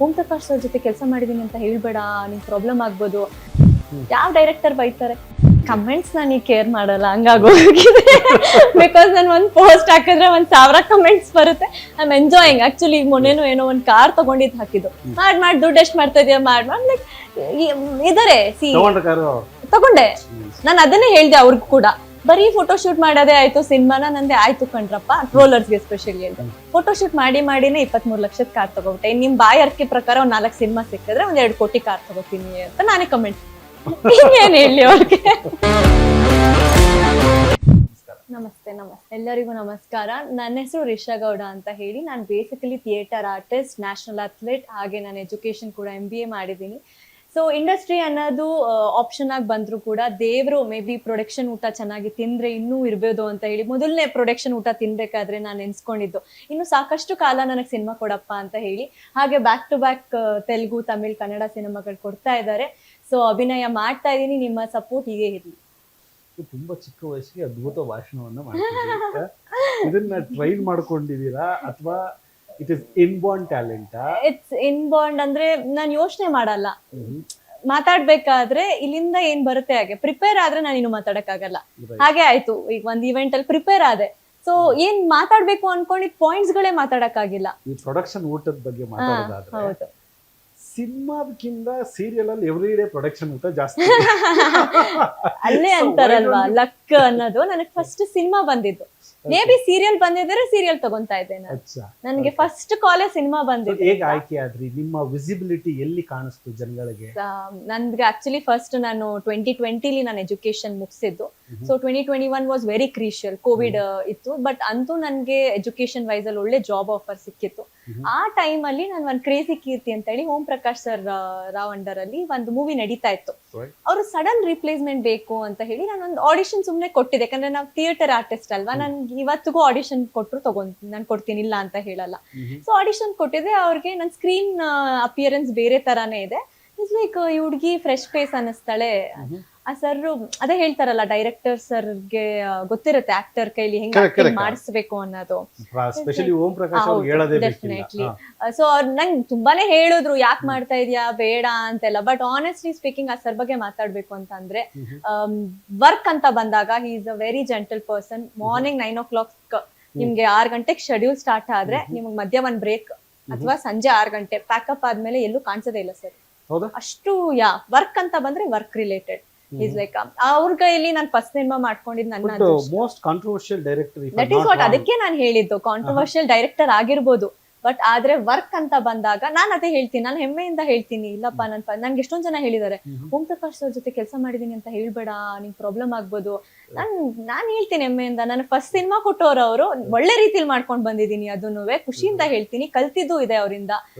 Om Prakash sir ಜೊತೆ ಕೆಲಸ ಮಾಡಿದೀನಿ ಅಂತ ಹೇಳ್ಬೇಡ, ನಿಂಗೆ ಪ್ರಾಬ್ಲಮ್ ಆಗ್ಬೋದು. ಯಾವ ಡೈರೆಕ್ಟರ್ ಬೈತಾರೆ? ಕಮೆಂಟ್ಸ್ ನಾನು ಕೇರ್ ಮಾಡಲ್ಲ, ಹಂಗಾಗೋಗಿದೆ. ಬಿಕಾಸ್ ನಾನು ಒಂದು ಪೋಸ್ಟ್ ಹಾಕಿದ್ರೆ 1000 ಕಮೆಂಟ್ಸ್ ಬರುತ್ತೆ. I am enjoying. ಆಕ್ಚುಲಿ ಮೊನ್ನೆನೂ ಏನೋ ಒಂದು ಕಾರ್ ತಗೊಂಡಿದ್ದು ಹಾಕಿದ್ದು, ಮಾಡಿ ದುಡ್ಡು ಎಷ್ಟು ಮಾಡ್ತಾ ಇದೆಯಾ, ಮಾಡಿ ಲೈಕ್ ಇದಾರೆ. ತಗೊಂಡೆ, ನಾನು ಅದನ್ನೇ ಹೇಳ್ದೆ ಅವ್ರಿಗೂ ಕೂಡ. ಬರೀ ಫೋಟೋ ಶೂಟ್ ಮಾಡೋದೇ ಆಯ್ತು, ಸಿನಿಮಾನ ನಂದೇ ಆಯ್ತು ಕಣ್ರಪ್ಪ, ಟ್ರೋಲರ್ಸ್ಗೆ ಎಸ್ಪೆಷಲಿ ಅಂತ. ಫೋಟೋ ಶೂಟ್ ಮಾಡಿನೇ 23 ಲಕ್ಷದ ಕಾರ್ ತಗೋಬಿಟ್ಟೆ. ನಿಮ್ ಬಾಯರ್ಕೆ ಪ್ರಕಾರ ಒಂದ್ 4 ಸಿನಿಮಾ ಸಿಕ್ಕಿದ್ರೆ 1 2 ಕೋಟಿ ಕಾರ್ ತಗೋತೀನಿ ಅಂತ ನಾನೇ ಕಮೆಂಟ್. ಏನ್ ಹೇಳಿ ಅವ್ರಿಗೆ. ನಮಸ್ತೆ ಎಲ್ಲರಿಗೂ ನಮಸ್ಕಾರ. ನನ್ನ ಹೆಸರು ರಿಷಾ ಗೌಡ ಅಂತ ಹೇಳಿ. ನಾನು basically theatre artist, national athlete, ಹಾಗೆ ನಾನು ಎಜುಕೇಶನ್ ಕೂಡ MBA ಮಾಡಿದ್ದೀನಿ. ಸೊ ಇಂಡಸ್ಟ್ರಿ ಅನ್ನೋದು ಆಪ್ಷನ್ ಆಗಿ ಬಂದ್ರು ಕೂಡ ದೇವ್ರು ಮೇ ಬಿ ಪ್ರೊಡಕ್ಷನ್ ಊಟ ಚೆನ್ನಾಗಿ ತಿಂದ್ರೆ ಇನ್ನೂ ಇರ್ಬೋದು ಅಂತ ಹೇಳಿ ಮೊದಲನೇ ಪ್ರೊಡಕ್ಷನ್ ಊಟ ತಿನ್ಬೇಕಾದ್ರೆ ನಾನು ಎನ್ಸ್ಕೊಂಡಿದ್ದು ಇನ್ನು ಸಾಕಷ್ಟು ಕಾಲ ನನಗೆ ಸಿನಿಮಾ ಕೊಡಪ್ಪ ಅಂತ ಹೇಳಿ. ಹಾಗೆ back to back Telugu, Tamil, Kannada ಸಿನಿಮಾಗಳು ಕೊಡ್ತಾ ಇದ್ದಾರೆ. ಸೊ ಅಭಿನಯ ಮಾಡ್ತಾ ಇದೀನಿ. ನಿಮ್ಮ ಸಪೋರ್ಟ್ ಹೀಗೆ ಇರಲಿ. ತುಂಬಾ ಚಿಕ್ಕ ವಯಸ್ಸಿಗೆ ಅದ್ಭುತ ಭಾಷಣವನ್ನ ಮಾಡ್ತಿದ್ದೀರಾ. ಇದನ್ನ ಟ್ರೈನ್ ಮಾಡ್ಕೊಂಡಿದ್ದೀರಾ ಅಥವಾ it is inborn talent? It's inborn. ಅಂದ್ರೆ ನಾನು ಯೋಚನೆ ಮಾಡಲ್ಲ, ಮಾತಾಡ್ಬೇಕಾದ್ರೆ ಇಲ್ಲಿಂದ ಏನ್ ಬರುತ್ತೆ ಹಾಗೆ ಪ್ರಿಪೇರ್ ಆದ್ರೆ ನಾನು ಇನ್ನು ಮಾತಾಡಕ್ ಆಗಲ್ಲ. ಹಾಗೆ ಆಯ್ತು. ಈಗ ಒಂದ್ ಇವೆಂಟ್ ಅಲ್ಲಿ ಪ್ರಿಪೇರ್ ಆದೆ, ಸೊ ಏನ್ ಮಾತಾಡ್ಬೇಕು ಅನ್ಕೊಂಡಿದ್ ಪಾಯಿಂಟ್ಸ್ ಗಳೇ ಮಾತಾಡಕ್ ಆಗಿಲ್ಲ. ಈ ಪ್ರೊಡಕ್ಷನ್ ಊಟದ ಬಗ್ಗೆ ಮಾತಾಡೋದಾದ್ರೆ ಸಿನಿಮಾದಕ್ಕಿಂತ ಸೀರಿಯಲ್ ಅಲ್ಲಿ ಎವ್ರಿ ಡೇ ಪ್ರೊಡಕ್ಷನ್ ಊಟ ಜಾಸ್ತಿ. ಅಲ್ಲೇ ಅಂತಾರಲ್ವಾ ಲಕ್ ಅನ್ನೋದು. ನನಗೆ ಫಸ್ಟ್ ಸಿನಿಮಾ ಬಂದಿದ್ದು. ಮೇ ಬಿ ಸೀರಿಯಲ್ ಬಂದಿದ್ರೆ ಸೀರಿಯಲ್ ತಗೊಂತಾ ಇದ್ದೆ. ನನಗೆ ಫಸ್ಟ್ ಕಾಲೇ ಸಿನಿಮಾ ಬಂದಿದ್ದು. ಹೇಗೆ ಆಯ್ಕೆ ಆದ್ರಿ? ನಿಮ್ಮ ವಿಸಿಬಿಲಿಟಿ ಎಲ್ಲಿ ಕಾಣಿಸ್ತು ಜನಗಳಿಗೆ? ನನ್ಗೆ ಆಕ್ಚುಲಿ ಫಸ್ಟ್ ನಾನು 2020 ನಾನು ಎಜುಕೇಶನ್ ಮುಗಿಸಿದ್ದು. So 2021 was very crucial. Covid ಇತ್ತು, ಬಟ್ ಅಂತೂ ನನ್ಗೆ ಎಜುಕೇಶನ್ ವೈಸ್ ಅಲ್ಲಿ ಒಳ್ಳೆ ಜಾಬ್ ಆಫರ್ ಸಿಕ್ಕಿತ್ತು. ಆ ಟೈಮ್ ಅಲ್ಲಿ ನಾನು ಒಂದು ಕ್ರೇಜಿ ಕೀರ್ತಿ ಅಂತ ಹೇಳಿ ಓಂ ಪ್ರಕಾಶ್ ಸರ್ ರಾವ್ ಅಂಡರ್ ಅಲ್ಲಿ ಒಂದು ಮೂವಿ ನಡೀತಾ ಇತ್ತು. ಅವರು ಸಡನ್ ರಿಪ್ಲೇಸ್ಮೆಂಟ್ ಬೇಕು ಅಂತ ಹೇಳಿ ನಾನು ಒಂದು ಆಡಿಷನ್ ಸುಮ್ನೆ ಕೊಟ್ಟಿದ್ದೆ. ಯಾಕಂದ್ರೆ ನಾವು ಥಿಯೇಟರ್ ಆರ್ಟಿಸ್ಟ್ ಅಲ್ವಾ, ನನ್ಗೆ ಇವತ್ತಿಗೂ ಆಡಿಷನ್ ಕೊಟ್ಟರು ನಾನು ಕೊಡ್ತೀನಿ, ಇಲ್ಲ ಅಂತ ಹೇಳಲ್ಲ. ಸೊ ಆಡಿಷನ್ ಕೊಟ್ಟಿದ್ದೆ. ಅವ್ರಿಗೆ ನನ್ನ ಸ್ಕ್ರೀನ್ ಅಪಿಯರೆನ್ಸ್ ಬೇರೆ ತರಾನೇ ಇದೆ. ಇಟ್ಸ್ ಲೈಕ್ ಈ ಹುಡುಗಿ ಫ್ರೆಶ್ ಫೇಸ್ ಅನ್ನಿಸ್ತಾಳೆ. ಆ ಸರ್ ಅದೇ ಹೇಳ್ತಾರಲ್ಲ, ಡೈರೆಕ್ಟರ್ ಸರ್ಗೆ ಗೊತ್ತಿರುತ್ತೆ ಆಕ್ಟರ್ ಕೈಲಿ ಹೆಂಗ್ ಮಾಡಿಸ್ಬೇಕು ಅನ್ನೋದು. ಡೆಫಿನೆಟ್ಲಿ. ಸೊ ಅವ್ರು ನಂಗೆ ತುಂಬಾನೇ ಹೇಳಿದ್ರು ಯಾಕೆ ಮಾಡ್ತಾ ಇದೀಯಾ ಬೇಡ ಅಂತೆಲ್ಲ. ಬಟ್ ಆನೆಸ್ಟ್ಲಿ ಸ್ಪೀಕಿಂಗ್ ಆ ಸರ್ ಬಗ್ಗೆ ಮಾತಾಡ್ಬೇಕು ಅಂತಂದ್ರೆ, ವರ್ಕ್ ಅಂತ ಬಂದಾಗ he is a very gentle person. Morning 9 o'clock ನಿಮ್ಗೆ 6 ಗಂಟೆಗೆ ಶೆಡ್ಯೂಲ್ ಸ್ಟಾರ್ಟ್ ಆದ್ರೆ ನಿಮ್ಗೆ ಮಧ್ಯ ಒಂದ್ ಬ್ರೇಕ್ ಅಥವಾ ಸಂಜೆ 6 ಗಂಟೆ ಪ್ಯಾಕಪ್ ಆದ್ಮೇಲೆ ಎಲ್ಲೂ ಕಾಣಿಸೋದೇ ಇಲ್ಲ ಸರ್. ಅಷ್ಟು ವರ್ಕ್ ಅಂತ ಬಂದ್ರೆ ವರ್ಕ್ ರಿಲೇಟೆಡ್ ಇಸ್ ಲೈಕ್ ಅವ್ರ ಕೈಯಲ್ಲಿ ನಾನು ಫಸ್ಟ್ ಸಿನಿಮಾ ಮಾಡ್ಕೊಂಡಿದ್ದು ನನ್ನ most controversial director. That is what. ಅದಕ್ಕೆ ನಾನು ಹೇಳಿದ್ದು ಕಾಂಟ್ರವರ್ಷಿಯಲ್ ಡೈರೆಕ್ಟರ್ ಆಗಿರ್ಬೋದು, ಬಟ್ ಆದ್ರೆ ವರ್ಕ್ ಅಂತ ಬಂದಾಗ ನಾನು ಅದೇ ಹೇಳ್ತೀನಿ, ನಾನು ಹೆಮ್ಮೆಯಿಂದ ಹೇಳ್ತೀನಿ. ಇಲ್ಲಪ್ಪ ನನ್ಗೆ ಎಷ್ಟೊಂದ್ ಜನ ಹೇಳಿದ್ದಾರೆ ಓಂ ಪ್ರಕಾಶ್ ಅವ್ರ ಜೊತೆ ಕೆಲಸ ಮಾಡಿದೀನಿ ಅಂತ ಹೇಳ್ಬೇಡ, ನಿಂಗೆ ಪ್ರಾಬ್ಲಮ್ ಆಗ್ಬೋದು. ನಾನ್ ಹೇಳ್ತೀನಿ ಹೆಮ್ಮೆಯಿಂದ. ನಾನು ಫಸ್ಟ್ ಸಿನಿಮಾ ಕೊಟ್ಟವ್ರು ಅವರು ಒಳ್ಳೆ ರೀತಿಲಿ ಮಾಡ್ಕೊಂಡ್ ಬಂದಿದ್ದೀನಿ. ಅದನ್ನು ಖುಷಿಯಿಂದ ಹೇಳ್ತೀನಿ. ಕಲ್ತಿದ್ದು ಇದೆ ಅವರಿಂದ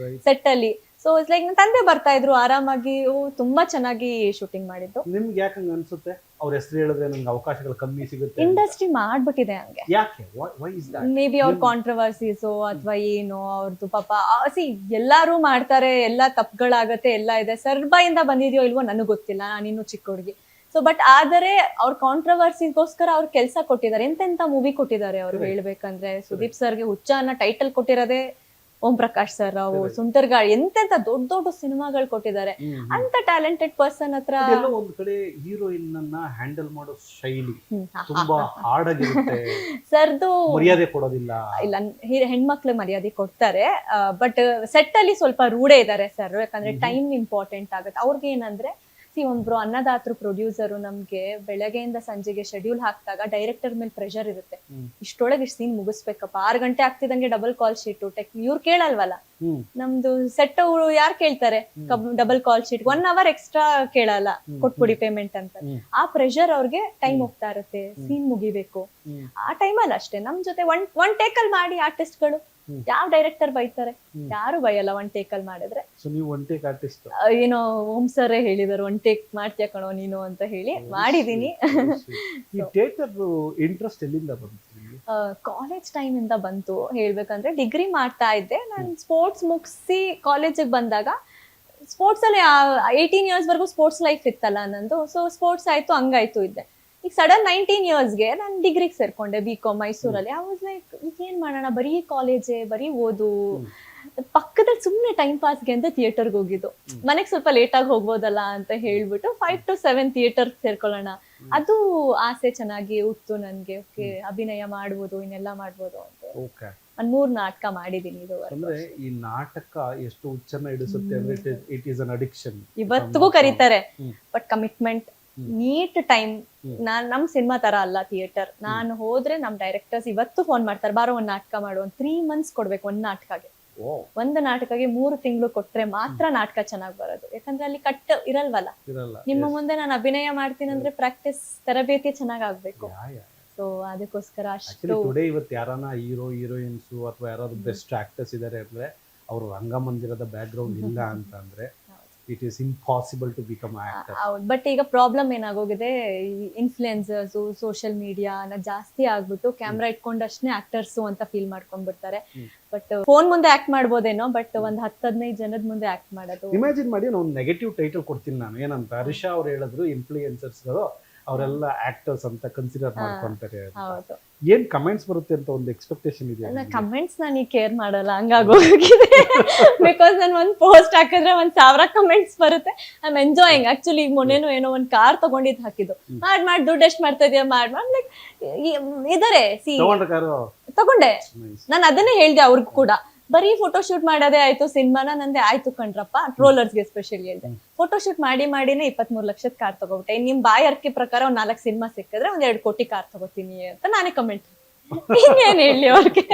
ಸೆಟ್ ಅಲ್ಲಿ. ಸೊ ಇಟ್ಸ್ ಲೈಕ್ ನನ್ನ ತಂದೆ ಬರ್ತಾ ಇದ್ರು ಆರಾಮಾಗಿ, ತುಂಬಾ ಚೆನ್ನಾಗಿ ಶೂಟಿಂಗ್ ಮಾಡಿದ್ದು. ನಿಮ್ಗೆ ಯಾಕೆ ಅನ್ಸುತ್ತೆ ಅವ್ರ ಹೆಸರು ಹೇಳಿದ್ರೆ ನಂಗೆ ಅವಕಾಶಗಳು ಕಮ್ಮಿ ಸಿಗುತ್ತೆ? ಇಂಡಸ್ಟ್ರಿ ಮಾಡ್ಬಿಟ್ಟಿದೆ ಹಂಗೆ. ಯಾಕೆ? Why is that? May be ಅವ್ರ ಕಾಂಟ್ರವರ್ಸೀಸೋ ಅಥವಾ ಏನೋ ಅವ್ರದ್ದು ಪಾಪ. ಎಲ್ಲಾರು ಮಾಡ್ತಾರೆ, ಎಲ್ಲಾ ತಪ್ಪುಗಳಾಗತ್ತೆ, ಎಲ್ಲ ಇದೆ. ಸರ್ಬಾಯಿಂದ ಬಂದಿದ್ಯೋ ಇಲ್ವೋ ನನಗೆ ಗೊತ್ತಿಲ್ಲ, ನಾನಿನ್ನು ಚಿಕ್ಕ ಹುಡುಗಿ. ಸೊ ಬಟ್ ಆದರೆ ಅವ್ರ ಕಾಂಟ್ರವರ್ಸಿಗೋಸ್ಕರ ಅವ್ರ ಕೆಲಸ ಕೊಟ್ಟಿದ್ದಾರೆ. ಎಂತೆಂತ ಮೂವಿ ಕೊಟ್ಟಿದ್ದಾರೆ ಅವ್ರು ಹೇಳ್ಬೇಕಂದ್ರೆ. ಸುದೀಪ್ ಸರ್ಗೆ ಹುಚ್ಚ ಅನ್ನೋ ಟೈಟಲ್ ಕೊಟ್ಟಿರೋದೇ ಓಂ ಪ್ರಕಾಶ್ ಸರ್. ಅವು ಸುಂಟರ್ಗಾಳಿ ಎಂತೆಂತ ದೊಡ್ಡ ದೊಡ್ಡ ಸಿನಿಮಾಗಳು ಕೊಟ್ಟಿದ್ದಾರೆ. ಅಂತ ಟ್ಯಾಲೆಂಟೆಡ್ ಪರ್ಸನ್ ಹತ್ರ ಒಂದ್ ಕಡೆ ಹೀರೋಯಿನ್ ಅನ್ನ ಹ್ಯಾಂಡಲ್ ಮಾಡೋ ಶೈಲಿ ತುಂಬಾ ಹಾರ್ಡ್ ಆಗಿರುತ್ತೆ. ಸರ್ದು ಮರ್ಯಾದೆ ಕೊಡೋದಿಲ್ಲ. ಇಲ್ಲ, ಹೆಣ್ಮಕ್ಳು ಮರ್ಯಾದೆ ಕೊಡ್ತಾರೆ, ಬಟ್ ಸೆಟ್ ಅಲ್ಲಿ ಸ್ವಲ್ಪ ರೂಢೆ ಇದ್ದಾರೆ ಸರ್. ಯಾಕಂದ್ರೆ ಟೈಮ್ ಇಂಪಾರ್ಟೆಂಟ್ ಆಗುತ್ತೆ ಅವ್ರಿಗೆ. ಏನಂದ್ರೆ ಒಬ್ರು ಅನ್ನದಾತರು ಪ್ರೊಡ್ಯೂಸರು ನಮ್ಗೆ ಬೆಳಗ್ಗೆಯಿಂದ ಸಂಜೆಗೆ ಶೆಡ್ಯೂಲ್ ಹಾಕಿದಾಗ ಡೈರೆಕ್ಟರ್ ಮೇಲೆ ಪ್ರೆಷರ್ ಇರುತ್ತೆ. ಇಷ್ಟೊಳಗೆ ಇಷ್ಟು ಸೀನ್ ಮುಗಿಸ್ಬೇಕಪ್ಪ. 6 ಗಂಟೆ ಆಗ್ತಿದಂಗೆ ಡಬಲ್ ಕಾಲ್ ಶೀಟ್ ಇವ್ರು ಕೇಳಲ್ವಲ್ಲ. ನಮ್ದು ಸೆಟ್ ಯಾರು ಕೇಳ್ತಾರೆ double call sheet? 1 hour extra ಕೇಳಲ್ಲ, ಕೊಟ್ಬಿಡಿ ಪೇಮೆಂಟ್ ಅಂತ. ಆ ಪ್ರೆಷರ್ ಅವ್ರಿಗೆ ಟೈಮ್ ಹೋಗ್ತಾ ಇರುತ್ತೆ, ಸೀನ್ ಮುಗಿಬೇಕು. ಆ ಟೈಮಲ್ಲಿ ಅಷ್ಟೇ ನಮ್ ಜೊತೆ ಒನ್ ಟೇಕ್ ಅಲ್ಲಿ ಮಾಡಿ ಆರ್ಟಿಸ್ಟ್ಗಳು. ಯಾವ ಡೈರೆಕ್ಟರ್ ಬೈತಾರೆ? ಯಾರು ಬೈಯಲ್ಲ ಒನ್ ಟೇಕ್ ಅಲ್ಲಿ ಮಾಡಿದ್ರೆ. ಏನೋ ಓಂ ಸರ್ ಹೇಳಿದಾರೆ ಒನ್ ಟೇಕ್ ಮಾಡ್ತೀಯ ಕಣೋ ನೀನು ಅಂತ ಹೇಳಿ ಮಾಡಿದೀನಿ. ಇಂಟ್ರೆಸ್ಟ್ ಎಲ್ಲಿಂದ ಬಂತು? ಕಾಲೇಜ್ ಟೈಮ್ ಇಂದ ಬಂತು ಹೇಳ್ಬೇಕಂದ್ರೆ. ಡಿಗ್ರಿ ಮಾಡ್ತಾ ಇದ್ದೆ ನಾನು. ಸ್ಪೋರ್ಟ್ಸ್ ಮುಗಿಸಿ ಕಾಲೇಜಿಗೆ ಬಂದಾಗ ಸ್ಪೋರ್ಟ್ಸ್ ಅಲ್ಲಿ 18 years ವರ್ಗು ಸ್ಪೋರ್ಟ್ಸ್ ಲೈಫ್ ಇತ್ತಲ್ಲ ನಂದು. ಸೊ ಸ್ಪೋರ್ಟ್ಸ್ ಆಯ್ತು, ಹಂಗಾಯ್ತು ಇದ್ದೆ. ಈಗ ಸಡನ್ 19 yearsಗೆ ನಾನು ಡಿಗ್ರಿಗೆ ಸೇರ್ಕೊಂಡೆ, BCom ಮೈಸೂರಲ್ಲಿ. ಐ ವಾಸ್ ಲೈಕ್ ಏನ್ ಮಾಡೋಣ, ಬರೀ ಕಾಲೇಜೇ, ಬರೀ ಓದು, ಪಕ್ಕದಲ್ಲಿ ಸುಮ್ನೆ ಟೈಮ್ ಪಾಸ್ಗೆ ಅಂತ ಥಿಯೇಟರ್ಗೆ ಹೋಗಿದ್ದು. ಮನೆಗೆ ಸ್ವಲ್ಪ ಲೇಟ್ ಆಗಿ ಹೋಗ್ಬೋದಲ್ಲ ಅಂತ ಹೇಳ್ಬಿಟ್ಟು 5 to 7 ಥಿಯೇಟರ್ ಸೇರ್ಕೊಳ್ಳೋಣ. ಅದು ಆಸೆ ಚೆನ್ನಾಗಿ ಹುಟ್ಟು ನನ್ಗೆ. ಓಕೆ, ಅಭಿನಯ ಮಾಡ್ಬೋದು, ಇನ್ನೆಲ್ಲ ಮಾಡ್ಬೋದು ಅಂತ ಓಕೆ. ಒಂದ್ 3 ನಾಟಕ ಮಾಡಿದೀನಿ ಇದು. ಅಂದ್ರೆ ಈ ನಾಟಕ ಎಷ್ಟು ಹುಚ್ಚನ್ನ ಹಿಡಿಸುತ್ತೆ ಅಂದ್ರೆ ಇಟ್ ಈಸ್ ಅನ್ ಅಡಿಕ್ಷನ್. ಇವತ್ತಿಗೂ ಕರೀತಾರೆ, ಬಟ್ ಕಮಿಟ್ಮೆಂಟ್, ನೀಟ್ ಟೈಮ್. ನಮ್ ಸಿನಿಮಾ ತರ ಅಲ್ಲ ಥಿಯೇಟರ್. ನಾನು ಹೋದ್ರೆ ನಮ್ ಡೈರೆಕ್ಟರ್ಸ್ ಇವತ್ತು ಫೋನ್ ಮಾಡ್ತಾರೆ, ಬಾರೋ ಒಂದ್ ನಾಟಕ ಮಾಡು. 3 months ಕೊಡ್ಬೇಕು ಒಂದ್ ನಾಟಕಗೆ. ಒಂದು ನಾಟಕಗೆ 3 ತಿಂಗಳು ಕೊಟ್ರೆ ಮಾತ್ರ ನಾಟಕ ಚೆನ್ನಾಗ್ ಬರೋದು. ಯಾಕಂದ್ರೆ ಅಲ್ಲಿ ಕಟ್ ಇರಲ್ವಲ್ಲ. ನಿಮ್ಮ ಮುಂದೆ ನಾನು ಅಭಿನಯ ಮಾಡ್ತೀನಿ ಅಂದ್ರೆ ಪ್ರಾಕ್ಟೀಸ್, ತರಬೇತಿ ಚೆನ್ನಾಗ್ ಆಗ್ಬೇಕು. ಸೊ ಅದಕ್ಕೋಸ್ಕರ ಅಷ್ಟು ಇವತ್ತು ಯಾರನ್ನ ಹೀರೋ ಹೀರೋಯಿನ್ಸ್ ಅಥವಾ ಯಾರಾದ್ರೂ ಬೆಸ್ಟ್ ಆಕ್ಟರ್ಸ್ ಇದಾರೆ ಅಂದ್ರೆ ಅವ್ರು ರಂಗಮಂದಿರದ ಬ್ಯಾಕ್ ಗ್ರೌಂಡ್ ಇಲ್ಲ ಅಂತ ಅಂದ್ರೆ it is impossible to become actor. ಹೌದು, ಬಟ್ ಈಗ ಪ್ರಾಬ್ಲಮ್ ಏನಾಗೋಗಿದೆ, ಇನ್ಫ್ಲುಯೆನ್ಸರ್ಸ್, ಸೋಷಿಯಲ್ ಮೀಡಿಯಾ ಜಾಸ್ತಿ ಆಗ್ಬಿಟ್ಟು ಕ್ಯಾಮ್ರಾ ಇಟ್ಕೊಂಡಷ್ಟೇ ಆಕ್ಟರ್ಸ್ ಅಂತ ಫೀಲ್ ಮಾಡ್ಕೊಂಡ್ಬಿಡ್ತಾರೆ. ಬಟ್ ಫೋನ್ ಮುಂದೆ ಆಕ್ಟ್ ಮಾಡ್ಬೋದೇನೋ, ಬಟ್ ಒಂದ್ 10-15 ಜನದ ಮುಂದೆ ಆಕ್ಟ್ ಮಾಡೋದು. ಇಮ್ಯಾಜಿನ್ ಮಾಡಿ, ನಾನು ನೆಗೆಟಿವ್ ಟೈಟಲ್ ಕೊಡ್ತೀನಿ ನಾನು. ಏನಂತ ಹರೀಶಾ ಅವ್ರು ಹೇಳಿದ್ರು, ಇನ್ಫ್ಲುಯೆನ್ಸರ್ಸ್ ಅವರೆಲ್ಲ ಆಕ್ಟರ್ಸ್ ಅಂತ ಕನ್ಸಿಡರ್ ಮಾಡ್ಕೊಂತಾರೆ. ಏನ್ ಕಮೆಂಟ್ಸ್ ಬರುತ್ತೆ ಅಂತ ಒಂದು ಎಕ್ಸ್ಪೆಕ್ಟೇಷನ್ ಇದೆ? ಕಮೆಂಟ್ಸ್ ನಾನು ಕೇರ್ ಮಾಡಲ್ಲ, ಹಂಗಾಗೋಗಿದೆ. ಬಿಕಾಸ್ ನಾನು ಒಂದ್ ಪೋಸ್ಟ್ ಹಾಕಿದ್ರೆ 1000 ಕಮೆಂಟ್ಸ್ ಬರುತ್ತೆ. I am enjoying. ಆಕ್ಚುಲಿ ಈಗ ಮೊನ್ನೆನೋ ಏನೋ ಒಂದ್ ಕಾರ್ ತಗೊಂಡಿದ್ ಹಾಕಿದ್ದು, ಮಾಡ್ ದುಡ್ಡು ಎಷ್ಟ್ ಮಾಡ್ತಾ ಇದೀಯ, ಮಾಡ್ ಲೈಕ್ ಇದಾರೆ. ತಗೊಂಡೆ, ನಾನು ಅದನ್ನೇ ಹೇಳ್ದೆ ಅವ್ರಿಗೂ ಕೂಡ. ಬರೀ ಫೋಟೋ ಶೂಟ್ ಮಾಡೋದೇ ಆಯ್ತು, ಸಿನಿಮಾನ ನಂದೇ ಆಯ್ತು ಕಣ್ರಪ್ಪ. ಟ್ರೋಲರ್ಸ್ಗೆ ಸ್ಪೆಷಲಿ ಹೇಳ್ದೆ, ಫೋಟೋ ಶೂಟ್ ಮಾಡಿನೇ 23 ಲಕ್ಷದ ಕಾರ್ ತಗೋಬಿಟ್ಟೆ. ನಿಮ್ ಬಾಯಿ ಅರ್ಕೆ ಪ್ರಕಾರ ಒಂದ್ 4 ಸಿನಿಮಾ ಸಿಕ್ಕಿದ್ರೆ 1 2 ಕೋಟಿ ಕಾರ್ ತಗೋತೀನಿ ಅಂತ ನಾನೇ ಕಮೆಂಟ್. ಇನ್ನೇನ್ ಹೇಳಿ ಅವ್ರಿಗೆ.